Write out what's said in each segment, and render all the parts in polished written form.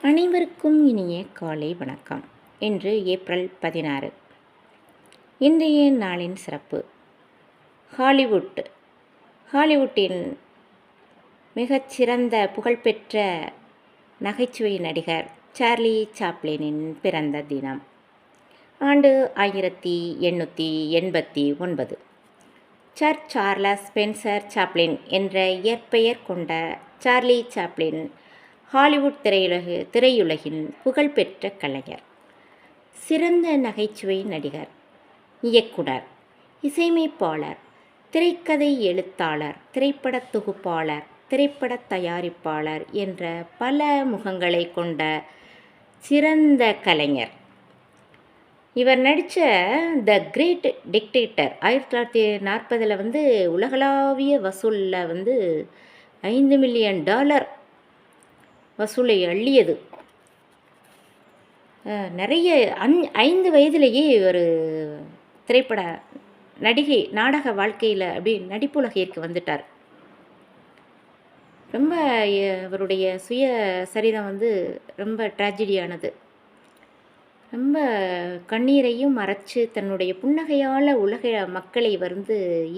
அனைவருக்கும் இனிய காலை வணக்கம். இன்று ஏப்ரல் 16. இன்றைய நாளின் சிறப்பு. ஹாலிவுட்டின் மிகச்சிறந்த புகழ்பெற்ற நகைச்சுவை நடிகர் சார்லி சாப்ளினின் பிறந்த தினம். ஆண்டு 1889. சர் சார்லஸ் ஸ்பென்சர் சாப்ளின் என்ற இயற்பெயர் கொண்ட சார்லி சாப்ளின் ஹாலிவுட் திரையுலகின் புகழ்பெற்ற கலைஞர், சிறந்த நகைச்சுவை நடிகர், இயக்குனர், இசையமைப்பாளர், திரைக்கதை எழுத்தாளர், திரைப்பட தொகுப்பாளர், திரைப்பட தயாரிப்பாளர் என்ற பல முகங்களை கொண்ட சிறந்த கலைஞர். இவர் நடித்த த கிரேட் டிக்டேட்டர் 1940 உலகளாவிய வசூலில் $5 மில்லியன் வசூலை அள்ளியது. நிறைய 5 வயதிலேயே ஒரு திரைப்பட நடிகை நாடக வாழ்க்கையில் அப்படி நடிப்புலகிற்கு வந்துட்டார். ரொம்ப அவருடைய சுய சரிதம் ரொம்ப ட்ராஜடியானது. ரொம்ப கண்ணீரையும் மறைச்சு தன்னுடைய புன்னகையால் உலக மக்களை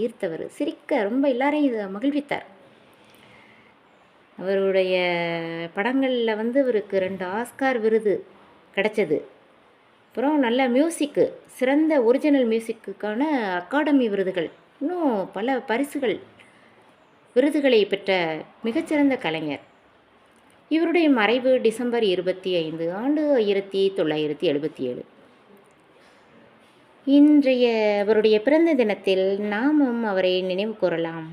ஈர்த்தவர். சிரிக்க ரொம்ப எல்லாரையும் மகிழ்வித்தார். அவருடைய படங்களில் அவருக்கு 2 ஆஸ்கார் விருது கிடைச்சது. அப்புறம் நல்ல மியூசிக்கு, சிறந்த ஒரிஜினல் மியூசிக்குக்கான அகாடமி விருதுகள், இன்னும் பல விருதுகளை பெற்ற மிகச்சிறந்த கலைஞர். இவருடைய மறைவு டிசம்பர் 25, ஆண்டு 1977. இன்றைய அவருடைய பிறந்த தினத்தில் நாமும் அவரை நினைவு கூறலாம்.